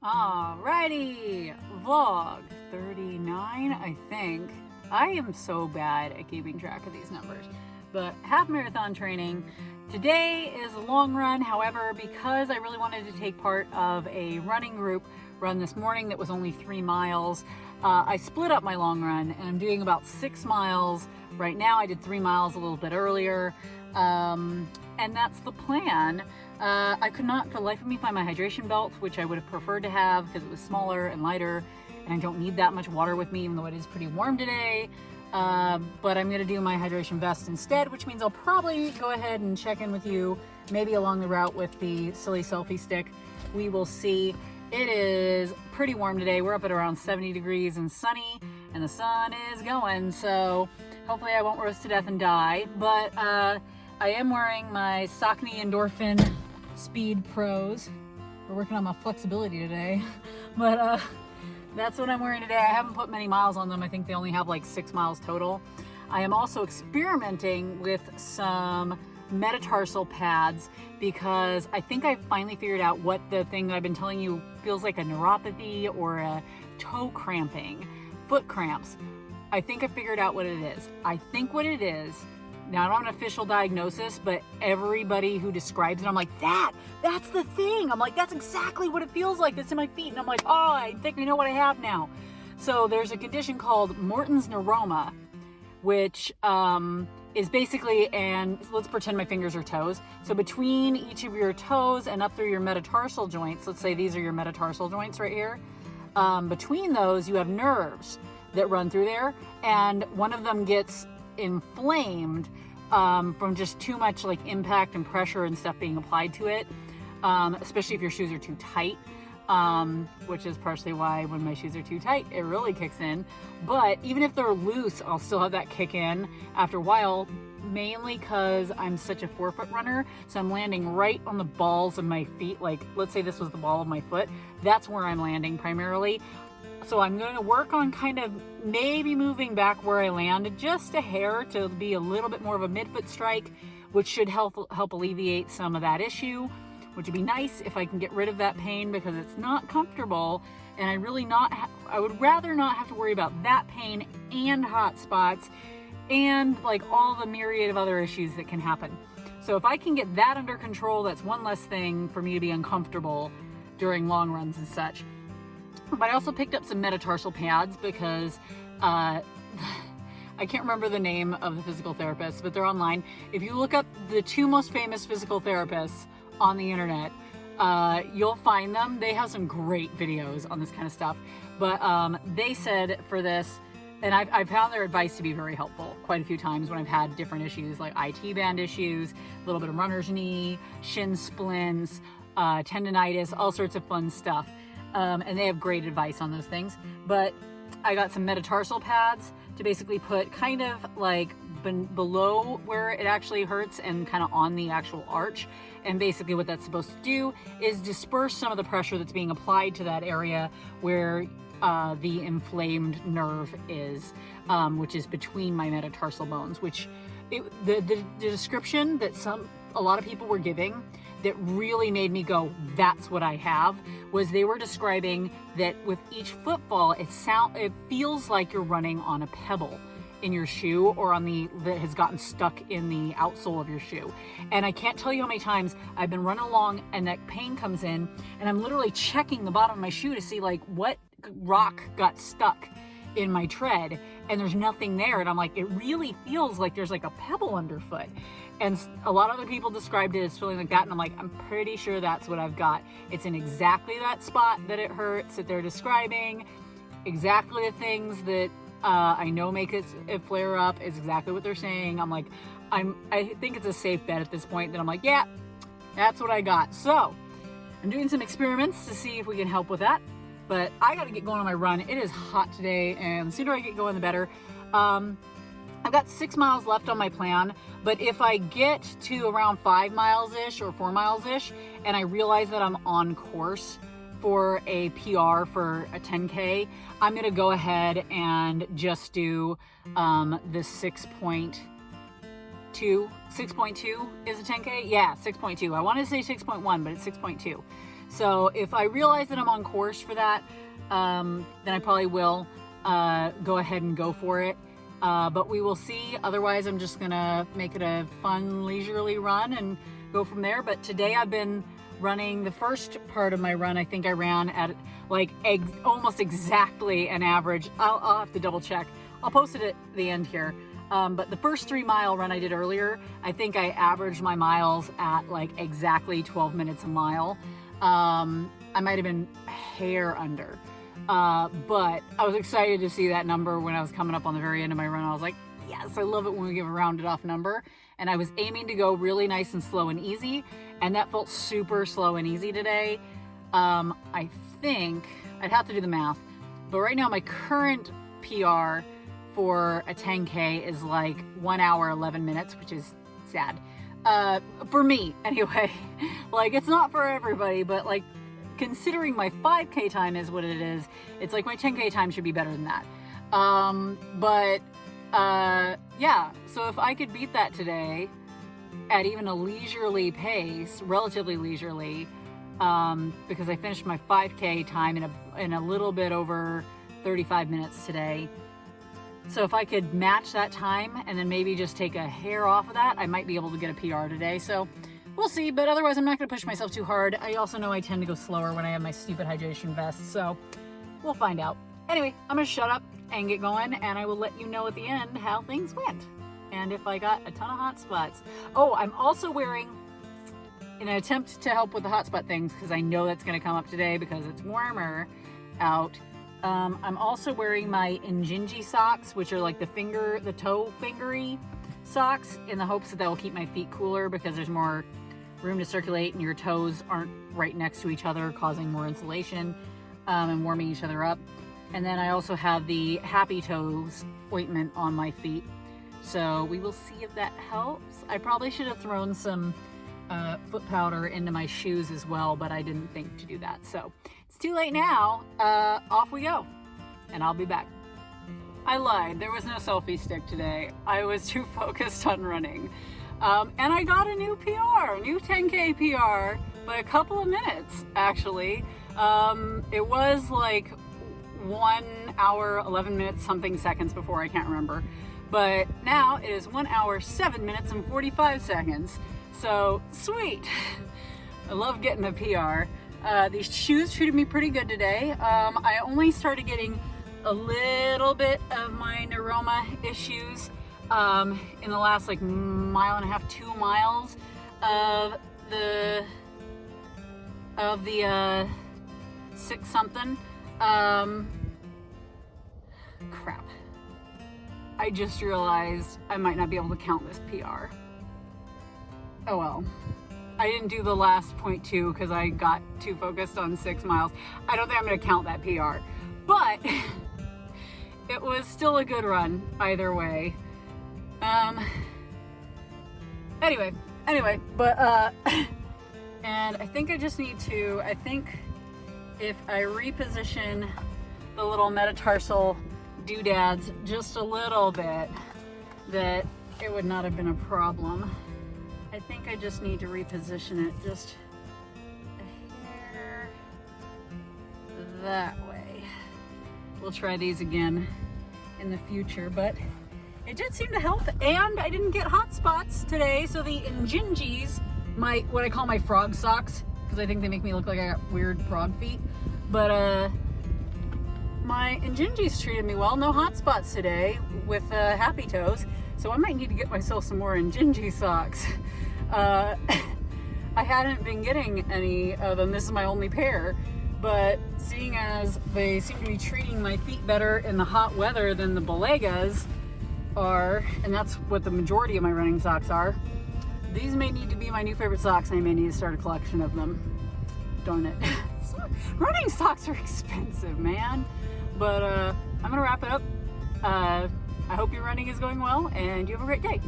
Alrighty, vlog 39, I think. I am so bad at keeping track of these numbers, but half marathon training. Today is a long run, however, because I really wanted to take part of a running group run this morning that was only 3 miles. I split up my long run and I'm doing about 6 miles right now. I did 3 miles a little bit earlier, and that's the plan. I could not for the life of me find my hydration belt, which I would have preferred to have because it was smaller and lighter, and I don't need that much water with me, even though it is pretty warm today. But I'm gonna do my hydration vest instead, which means I'll probably go ahead and check in with you, maybe along the route with the silly selfie stick. We will see. It is pretty warm today. We're up at around 70 degrees and sunny, and the sun is going, so hopefully I won't roast to death and die. But I am wearing my Saucony Endorphin Speed Pros. We're working on my flexibility today, but that's what I'm wearing today. I haven't put many miles on them. I think they only have like 6 miles total. I am also experimenting with some metatarsal pads because I think I finally figured out what the thing that I've been telling you feels like a neuropathy or a toe cramping, foot cramps. I think I figured out what it is. I think what it is, now I don't have an official diagnosis, but everybody who describes it, I'm like, that's the thing. I'm like, that's exactly what it feels like. It's in my feet. And I'm like, oh, I think I know what I have now. So there's a condition called Morton's neuroma, which is basically, and let's pretend my fingers are toes. So between each of your toes and up through your metatarsal joints, let's say these are your metatarsal joints right here. Between those, you have nerves that run through there, and one of them gets inflamed from just too much like impact and pressure and stuff being applied to it, especially if your shoes are too tight, which is partially why when my shoes are too tight it really kicks in. But even if they're loose, I'll still have that kick in after a while, mainly because I'm such a forefoot runner, so I'm landing right on the balls of my feet. Like, let's say this was the ball of my foot, that's where I'm landing primarily. So I'm going to work on kind of maybe moving back where I land just a hair to be a little bit more of a midfoot strike, which should help alleviate some of that issue, which would be nice if I can get rid of that pain because it's not comfortable. And I would rather not have to worry about that pain and hot spots and like all the myriad of other issues that can happen. So if I can get that under control, that's one less thing for me to be uncomfortable during long runs and such. But I also picked up some metatarsal pads because I can't remember the name of the physical therapist, but they're online. If you look up the 2 most famous physical therapists on the internet, you'll find them. They have some great videos on this kind of stuff. But they said for this, and I've found their advice to be very helpful quite a few times when I've had different issues like IT band issues, a little bit of runner's knee, shin splints, tendonitis, all sorts of fun stuff. And they have great advice on those things. But I got some metatarsal pads to basically put kind of like below where it actually hurts and kind of on the actual arch. And basically what that's supposed to do is disperse some of the pressure that's being applied to that area where the inflamed nerve is, which is between my metatarsal bones, which the description that a lot of people were giving that really made me go, that's what I have, was they were describing that with each footfall, it feels like you're running on a pebble in your shoe or that has gotten stuck in the outsole of your shoe. And I can't tell you how many times I've been running along and that pain comes in and I'm literally checking the bottom of my shoe to see like what rock got stuck in my tread, and there's nothing there, and I'm like, it really feels like there's like a pebble underfoot. And a lot of other people described it as feeling like that, and I'm like, I'm pretty sure that's what I've got. It's in exactly that spot that it hurts that they're describing. Exactly the things that I know make it flare up is exactly what they're saying. I'm like, I think it's a safe bet at this point that I'm like, yeah, that's what I got. So I'm doing some experiments to see if we can help with that. But I got to get going on my run. It is hot today, and the sooner I get going, the better. I've got 6 miles left on my plan, but if I get to around 5 miles-ish or 4 miles-ish, and I realize that I'm on course for a PR for a 10K, I'm going to go ahead and just do the 6.2. 6.2 is a 10K? Yeah, 6.2. I wanted to say 6.1, but it's 6.2. So if I realize that I'm on course for that, then I probably will go ahead and go for it. But we will see. Otherwise, I'm just gonna make it a fun, leisurely run and go from there. But today I've been running the first part of my run. I think I ran at like almost exactly an average. I'll have to double check. I'll post it at the end here. But the first 3-mile run I did earlier, I think I averaged my miles at like exactly 12 minutes a mile. I might have been a hair under. But I was excited to see that number when I was coming up on the very end of my run. I was like, yes, I love it when we give a rounded off number. And I was aiming to go really nice and slow and easy. And that felt super slow and easy today. I think, I'd have to do the math, but right now my current PR for a 10K is like 1 hour, 11 minutes, which is sad. For me, anyway. Like, it's not for everybody, but like, considering my 5K time is what it is, it's like my 10K time should be better than that. Yeah, so if I could beat that today at even a leisurely pace, relatively leisurely, because I finished my 5K time in a little bit over 35 minutes today. So if I could match that time and then maybe just take a hair off of that, I might be able to get a PR today. So we'll see, but otherwise I'm not going to push myself too hard. I also know I tend to go slower when I have my stupid hydration vest, so we'll find out. Anyway, I'm going to shut up and get going, and I will let you know at the end how things went and if I got a ton of hot spots. Oh, I'm also wearing, in an attempt to help with the hot spot things, because I know that's going to come up today because it's warmer out, I'm also wearing my Injinji socks, which are like the toe fingery socks, in the hopes that that will keep my feet cooler because there's more room to circulate and your toes aren't right next to each other, causing more insulation and warming each other up. And then I also have the Happy Toes ointment on my feet. So we will see if that helps. I probably should have thrown some foot powder into my shoes as well, but I didn't think to do that. So it's too late now. Off we go, and I'll be back. I lied. There was no selfie stick today. I was too focused on running. And I got a new PR, a new 10K PR, by a couple of minutes, actually. It was like 1 hour, 11 minutes, something seconds before, I can't remember. But now it is 1 hour, 7 minutes, and 45 seconds. So, sweet. I love getting a PR. These shoes treated me pretty good today. I only started getting a little bit of my neuroma issues in the last like mile and a half, 2 miles of the 6 something. Crap. I just realized I might not be able to count this PR. Oh well. I didn't do the last 0.2 because I got too focused on 6 miles. I don't think I'm going to count that PR. But it was still a good run either way. Anyway, but and I think I just need to, if I reposition the little metatarsal doodads just a little bit, that it would not have been a problem. I think I just need to reposition it just a hair that way. We'll try these again in the future, but it did seem to help, and I didn't get hot spots today, so the Injinjis, what I call my frog socks, because I think they make me look like I got weird frog feet, but my Injinjis treated me well. No hot spots today with Happy Toes, so I might need to get myself some more Injinji socks. I hadn't been getting any of them. This is my only pair, but seeing as they seem to be treating my feet better in the hot weather than the Balegas are, and that's what the majority of my running socks are, these may need to be my new favorite socks, and I may need to start a collection of them. Darn it. Running socks are expensive, man. But I'm gonna wrap it up. I hope your running is going well, and you have a great day.